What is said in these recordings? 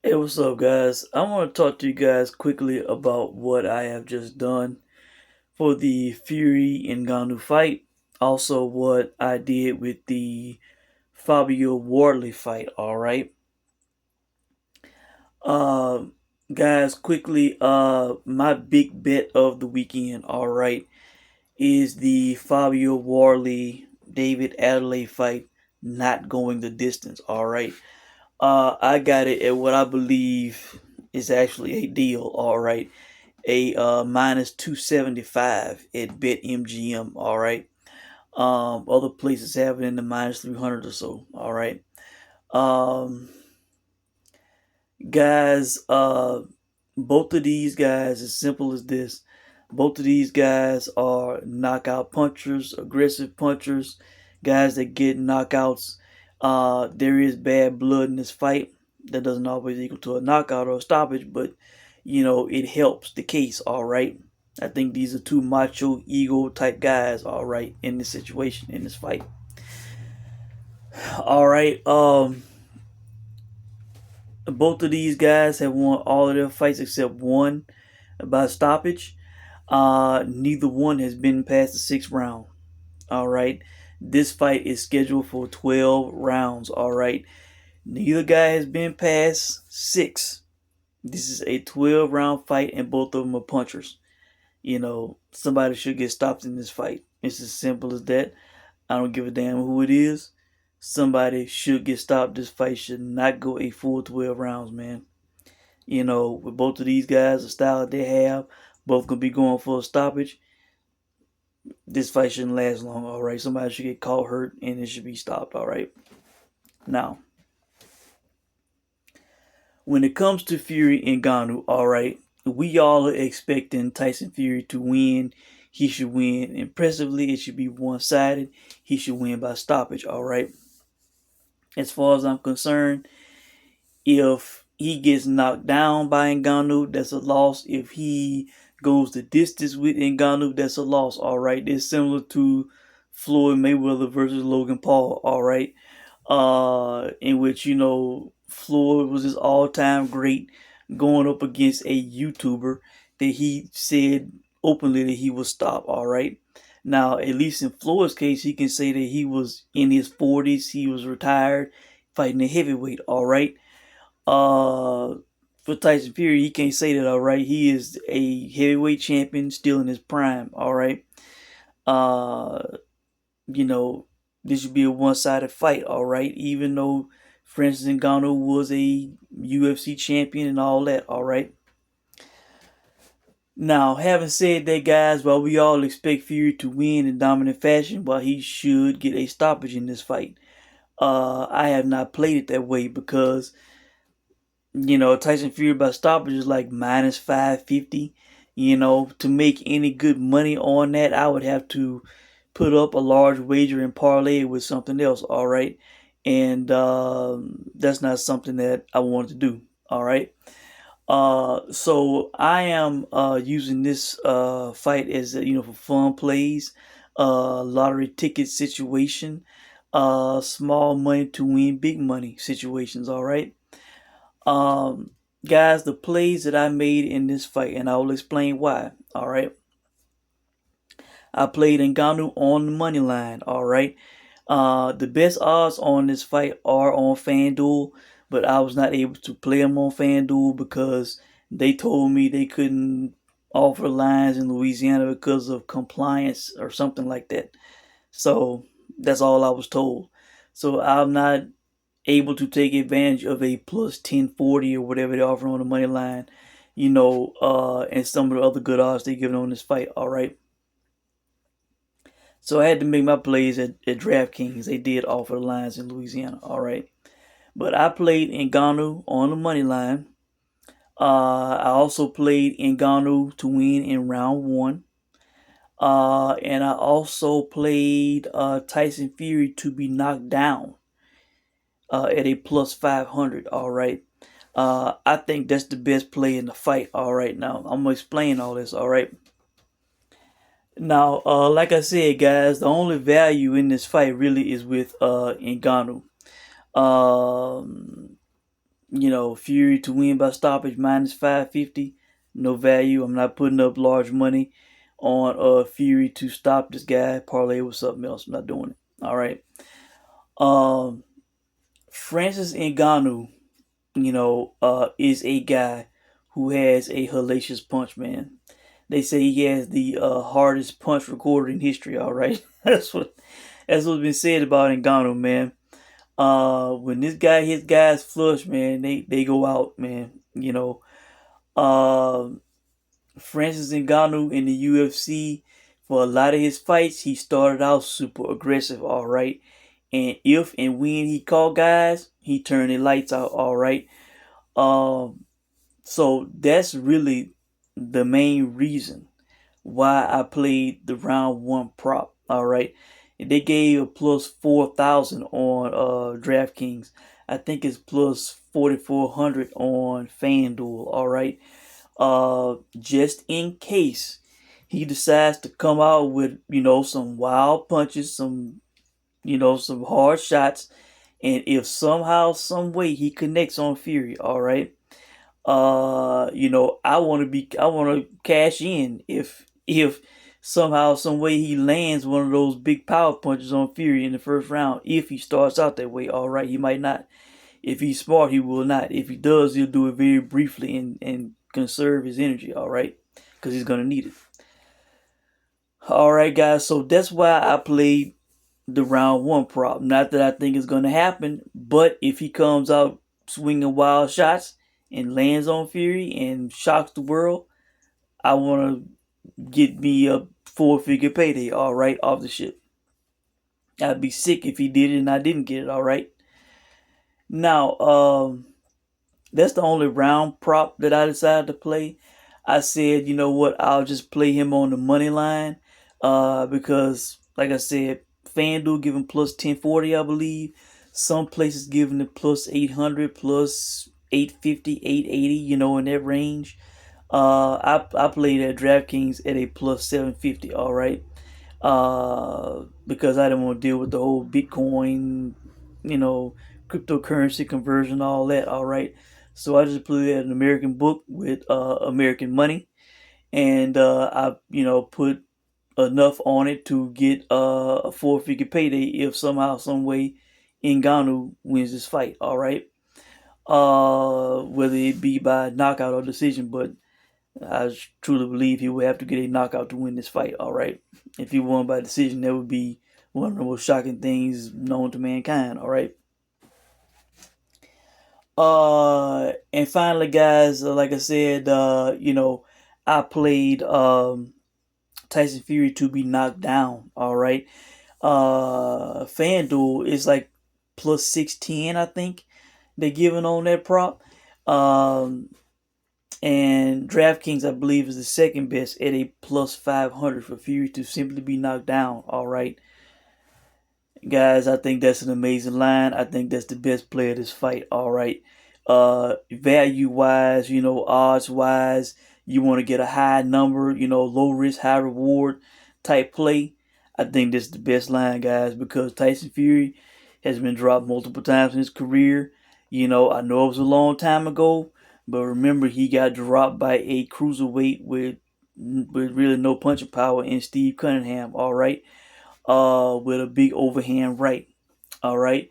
Hey, what's up, guys? I want to talk to you guys quickly about what I have just done for the Fury and Ngannou fight. Also, what I did with the Fabio Wardley fight. All right, uh, guys, quickly. My big bet of the weekend. All right, is the Fabio Wardley David Adeleye fight not going the distance. All right. I got it at what I believe is actually a deal. All right, a minus 275 at BetMGM. All right. Other places have it in the minus 300 or so. All right. Um, guys, both of these guys, as simple as this, both of these guys are knockout punchers, aggressive punchers, guys that get knockouts. There is bad blood in this fight. That doesn't always equal to a knockout or a stoppage, but it helps the case. All right. I think these are two macho ego type guys. All right, in this situation, in this fight. All right. Both of these guys have won all of their fights except one by stoppage. Neither one has been past the sixth round. All right. This fight is scheduled for 12 rounds. All right. Neither guy has been past six. This is a 12 round fight, and both of them are punchers. Somebody should get stopped in this fight. It's as simple as that. I don't give a damn who it is. Somebody should get stopped. This fight should not go a full 12 rounds, man. With both of these guys, the style that they have, both gonna be going for a stoppage. This fight shouldn't last long, all right? Somebody should get caught hurt and it should be stopped, all right? Now, when it comes to Fury and Ngannou, all right, we all are expecting Tyson Fury to win. He should win impressively. It should be one-sided. He should win by stoppage, all right? As far as I'm concerned, if he gets knocked down by Ngannou, that's a loss. If he goes the distance with Ngannou, that's a loss. All right, it's similar to Floyd Mayweather versus Logan Paul. All right, in which Floyd was his all-time great going up against a YouTuber that he said openly that he would stop. All right. Now, at least in Floyd's case, he can say that he was in his 40s, he was retired, fighting a heavyweight. All right. Uh, for Tyson Fury, he can't say that. All right, he is a heavyweight champion, still in his prime. All right, uh, you know, this should be a one-sided fight. All right, even though Francis Ngannou was a UFC champion and all that. All right. Now, having said that, guys, while we all expect Fury to win in dominant fashion, while he should get a stoppage in this fight, I have not played it that way because Tyson Fury by stoppage is like minus 550. To make any good money on that, I would have to put up a large wager and parlay it with something else. All right, and that's not something that I wanted to do. All right. So I am using this fight as for fun plays, lottery ticket situation, small money to win big money situations. All right. Um, guys, the plays that I made in this fight, and I will explain why. All right, I played Ngannou on the money line. All right, the best odds on this fight are on FanDuel, but I was not able to play them on FanDuel because they told me they couldn't offer lines in Louisiana because of compliance or something like that. So that's all I was told. So I'm not able to take advantage of a plus 1040 or whatever they offer on the money line, and some of the other good odds they giving on this fight. All right. So I had to make my plays at DraftKings. They did offer lines in Louisiana. All right. But I played Ngannou on the money line. I also played Ngannou to win in round one. And I also played Tyson Fury to be knocked down at a plus 500. All right. I think that's the best play in the fight. All right. Now, I'm going to explain all this. All right. Now, like I said, guys, the only value in this fight really is with Ngannou. Um, Fury to win by stoppage minus 550. No value. I'm not putting up large money on Fury to stop this guy. Parlay with something else. I'm not doing it. All right. Um, Francis Ngannou, is a guy who has a hellacious punch, man. They say he has the hardest punch recorded in history. All right, that's what's been said about Ngannou, man. When this guy hits guys flush, man, they go out, man. Um, Francis Ngannou in the UFC, for a lot of his fights, he started out super aggressive. All right, and if and when he caught guys, he turned the lights out. All right. Um, so that's really the main reason why I played the round one prop. All right. They gave a plus 4,000 on DraftKings. I think it's plus 4,400 on FanDuel. All right. Just in case he decides to come out with, some wild punches, some hard shots, and if somehow, some way he connects on Fury, all right. I want to cash in if somehow, some way he lands one of those big power punches on Fury in the first round. If he starts out that way, all right, he might not. If he's smart, he will not. If he does, he'll do it very briefly and conserve his energy, all right, because he's gonna need it. All right, guys. So that's why I played the round one prop. Not that I think it's gonna happen, but if he comes out swinging wild shots and lands on Fury and shocks the world, I want to get me a four-figure payday, all right, off the ship. I'd be sick if he did it and I didn't get it, all right. Now, that's the only round prop that I decided to play. I said, you know what, I'll just play him on the money line, because, like I said, FanDuel giving plus 1040, I believe. Some places giving it plus 800, plus 850, 880, in that range. I played at DraftKings at a plus 750, all right. Because I didn't want to deal with the whole Bitcoin, you know, cryptocurrency conversion, all that, all right. So I just played at an American book with American money, and I, put enough on it to get a four-figure payday if somehow, some way, Ngannou wins this fight. All right, whether it be by knockout or decision, but I truly believe he would have to get a knockout to win this fight. All right, if he won by decision, that would be one of the most shocking things known to mankind. All right. And finally, guys, like I said, I played Tyson Fury to be knocked down. All right. FanDuel is like plus 610, I think they're giving on that prop. Um, and DraftKings, I believe, is the second best at a plus 500 for Fury to simply be knocked down. All right. Guys, I think that's an amazing line. I think that's the best play of this fight. All right. Value wise, odds wise, you want to get a high number, low risk, high reward type play. I think this is the best line, guys, because Tyson Fury has been dropped multiple times in his career. I know it was a long time ago, but remember he got dropped by a cruiserweight with really no punching power in Steve Cunningham. All right, with a big overhand right. All right.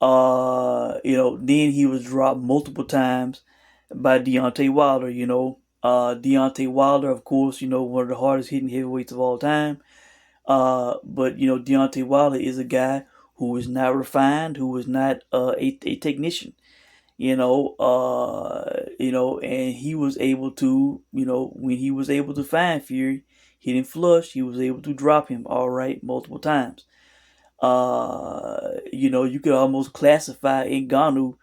Then he was dropped multiple times by Deontay Wilder. Deontay Wilder, of course, one of the hardest hitting heavyweights of all time. But Deontay Wilder is a guy who is not refined, who is not a technician. And he was able to, when he was able to find Fury, hit him flush, he was able to drop him all right multiple times. You could almost classify Ngannou,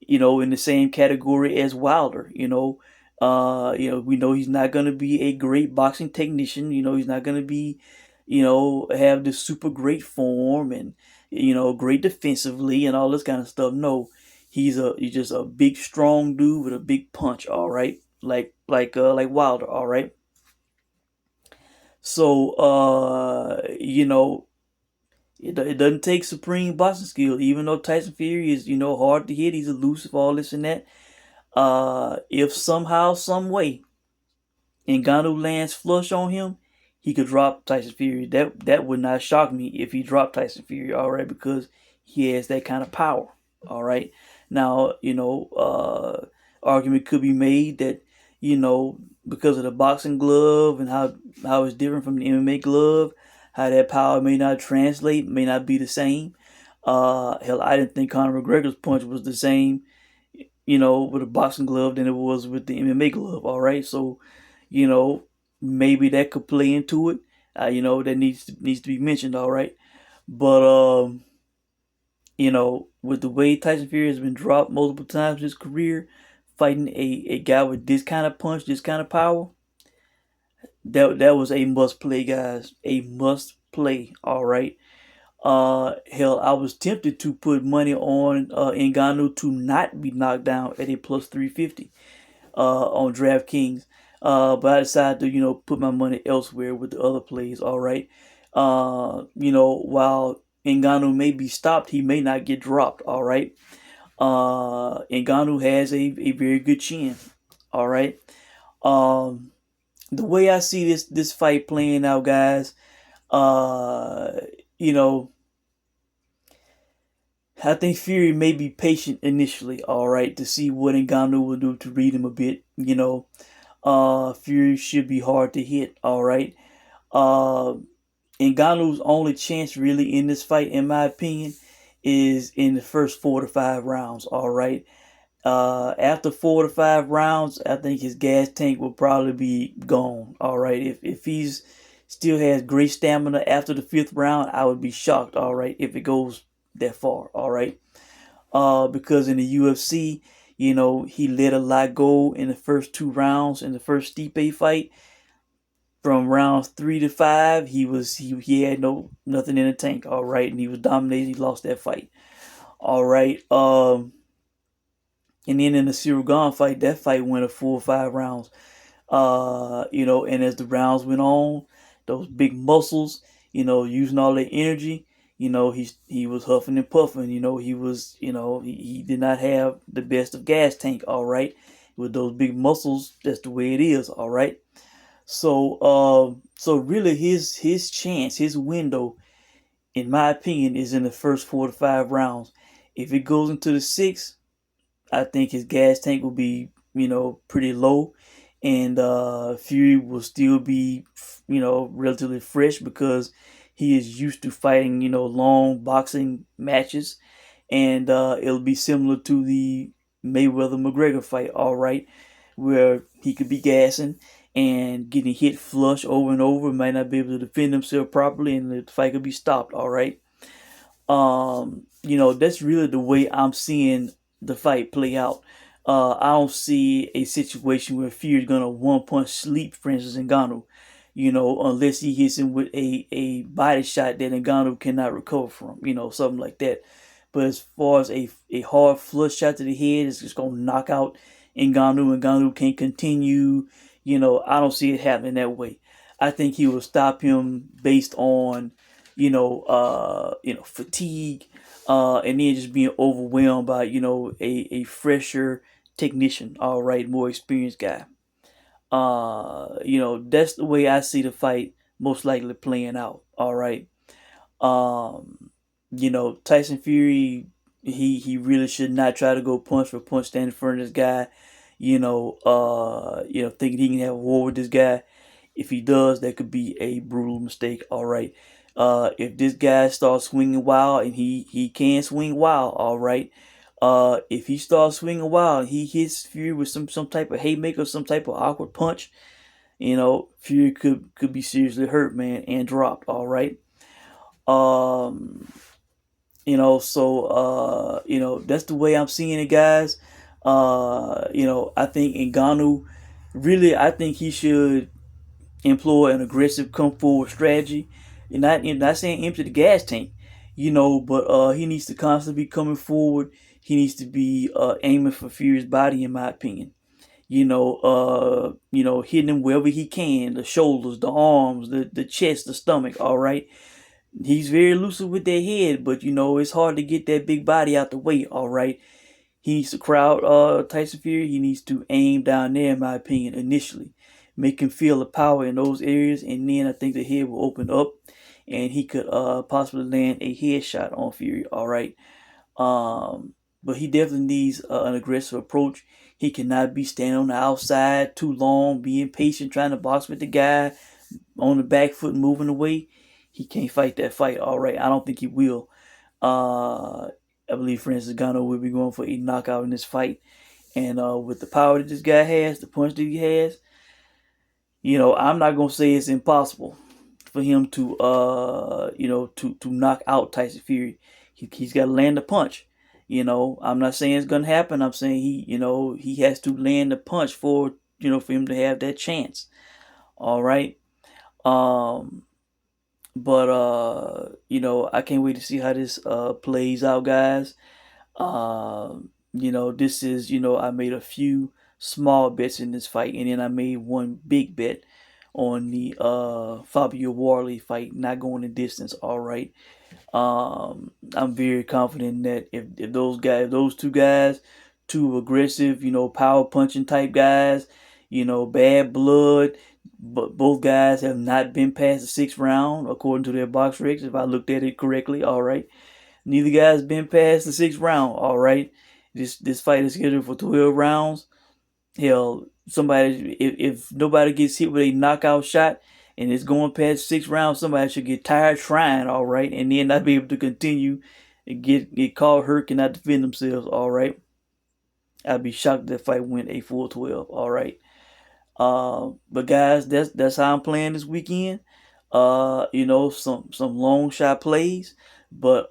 in the same category as Wilder. We know he's not gonna be a great boxing technician. He's not gonna be, have this super great form and great defensively and all this kind of stuff. No, he's just a big strong dude with a big punch. All right, like Wilder. All right. So It doesn't take supreme boxing skill, even though Tyson Fury is, hard to hit. He's elusive, all this and that. If somehow, some way, Ngannou lands flush on him, he could drop Tyson Fury. That would not shock me if he dropped Tyson Fury, all right, because he has that kind of power, all right. Now, argument could be made that, because of the boxing glove and how it's different from the MMA glove, how that power may not translate, may not be the same. Hell, I didn't think Conor McGregor's punch was the same, with a boxing glove than it was with the MMA glove. All right, so you know maybe that could play into it. That needs to be mentioned. All right, but with the way Tyson Fury has been dropped multiple times in his career, fighting a guy with this kind of punch, this kind of power, that was a must play, guys. A must play. All right. Hell, I was tempted to put money on Ngannou to not be knocked down at a plus 350 on DraftKings. But I decided to, put my money elsewhere with the other plays. All right. While Ngannou may be stopped, he may not get dropped. All right. Ngannou has a very good chin. All right. Um, the way I see this fight playing out, guys, uh, you know, I think Fury may be patient initially, all right, to see what Ngannou will do to read him a bit. Fury should be hard to hit, all right. Uh, Ngannou's only chance really in this fight, in my opinion, is in the first 4 to 5 rounds, all right. After 4 to 5 rounds, I think his gas tank will probably be gone, all right. If he's still has great stamina after the fifth round, I would be shocked, all right, if it goes that far, all right. Because in the UFC, he let a lot go in the first 2 rounds in the first Stipe fight. From rounds 3 to 5, he had nothing in the tank, all right, and he was dominated. He lost that fight, all right. And then in the Cyril Gahn fight, that fight went a full 5 rounds. And as the rounds went on, those big muscles, using all that energy, he was huffing and puffing. He did not have the best of gas tank. All right, with those big muscles, that's the way it is. All right. So really, his chance, his window, in my opinion, is in the first 4 to 5 rounds. If it goes into the sixth, I think his gas tank will be, pretty low, and Fury will still be, relatively fresh because he is used to fighting, long boxing matches, and it'll be similar to the Mayweather McGregor fight, all right, where he could be gassing and getting hit flush over and over, might not be able to defend himself properly, and the fight could be stopped, all right. That's really the way I'm seeing the fight play out. I don't see a situation where Fury's gonna one punch sleep, for instance, Ngannou. Unless he hits him with a body shot that Ngannou cannot recover from. Something like that. But as far as a hard flush shot to the head, it's just gonna knock out Ngannou. Ngannou can't continue. I don't see it happening that way. I think he will stop him based on fatigue, and then just being overwhelmed by, a fresher technician, all right, more experienced guy. That's the way I see the fight most likely playing out, all right. Um, Tyson Fury, he really should not try to go punch for punch, stand in front of this guy, thinking he can have a war with this guy. If he does, that could be a brutal mistake. All right. If this guy starts swinging wild, and he can swing wild, all right. If he starts swinging wild, he hits Fury with some type of haymaker, some type of awkward punch. Fury could be seriously hurt, man, and dropped. All right. Um, that's the way I'm seeing it, guys. I think Ngannou, really, I think he should employ an aggressive come forward strategy. You're not saying empty the gas tank, but he needs to constantly be coming forward. He needs to be aiming for Fury's body, in my opinion. Hitting him wherever he can, the shoulders, the arms, the chest, the stomach, all right. He's very elusive with that head, but it's hard to get that big body out the way. All right, he needs to crowd Tyson Fury. He needs to aim down there, in my opinion, initially, make him feel the power in those areas, and then I think the head will open up, and he could possibly land a headshot on Fury. All right, but he definitely needs an aggressive approach. He cannot be standing on the outside too long, being patient, trying to box with the guy on the back foot, moving away. He can't fight that fight. All right, I don't think he will. I believe Francis Ngannou will be going for a knockout in this fight, and with the power that this guy has, the punch that he has, I'm not gonna say it's impossible for him to to knock out Tyson Fury. He's got to land the punch. I'm not saying it's gonna happen. I'm saying he has to land the punch for him to have that chance. All right. Um, but I can't wait to see how this plays out, guys. This is I made a few small bets in this fight, and then I made one big bet on the Fabio Wardley fight, not going the distance. All right. I'm very confident that if those two guys, two aggressive, power punching type guys, bad blood, but both guys have not been past the sixth round according to their box recs. If I looked at it correctly, all right. Neither guy's been past the sixth round. All right. This fight is scheduled for 12 rounds. Hell, somebody if nobody gets hit with a knockout shot and it's going past six rounds, somebody should get tired trying, all right, and then not be able to continue and get caught hurt, cannot defend themselves, all right. I'd be shocked if that fight went a full 12, all right. But guys, that's how I'm playing this weekend. Some long shot plays, but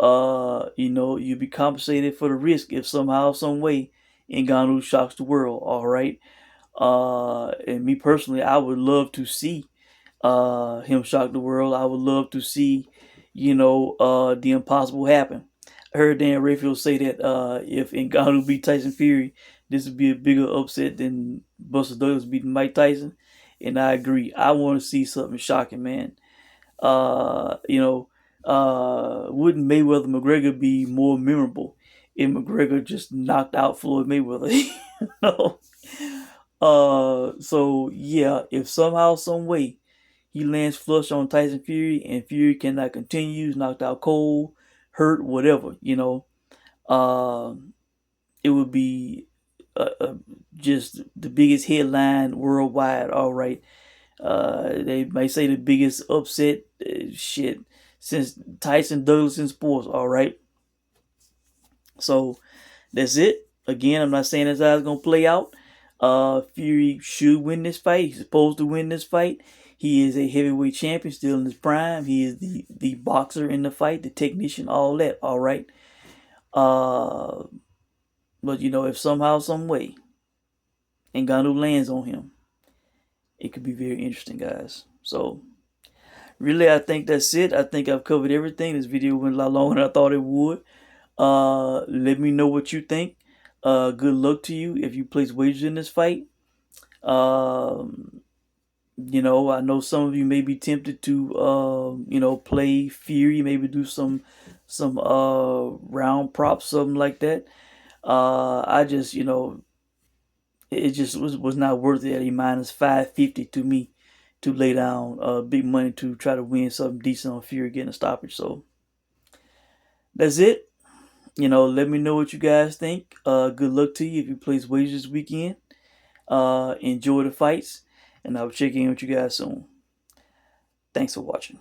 you'll be compensated for the risk if somehow, some way, Ngannou shocks the world. All right. And me personally, I would love to see him shock the world. I would love to see, the impossible happen. I heard Dan Rayfield say that if Ngannou beat Tyson Fury, this would be a bigger upset than Buster Douglas beating Mike Tyson. And I agree. I want to see something shocking, man. Wouldn't Mayweather McGregor be more memorable if McGregor just knocked out Floyd Mayweather? know? So yeah, if somehow, some way, he lands flush on Tyson Fury and Fury cannot continue, he's knocked out cold, hurt, whatever, uh, it would be just the biggest headline worldwide. All right, they might say the biggest upset shit since Tyson Douglas in sports. All right, so that's it. Again, I'm not saying that's how it's gonna play out. Fury should win this fight. He's supposed to win this fight. He is a heavyweight champion, still in his prime. He is the boxer in the fight, the technician, all that. All right. Uh, but if somehow, some way, Ngannou lands on him, it could be very interesting, guys. So really, I think that's it. I think I've covered everything. This video went a lot longer than I thought it would. Let me know what you think. Good luck to you if you place wagers in this fight. I know some of you may be tempted to, play Fury, maybe do some round props, something like that. I just, it just was not worth it at a minus 550 to me to lay down big money to try to win something decent on Fury getting a stoppage. So that's it. Let me know what you guys think. Good luck to you if you place wagers this weekend. Enjoy the fights, and I'll check in with you guys soon. Thanks for watching.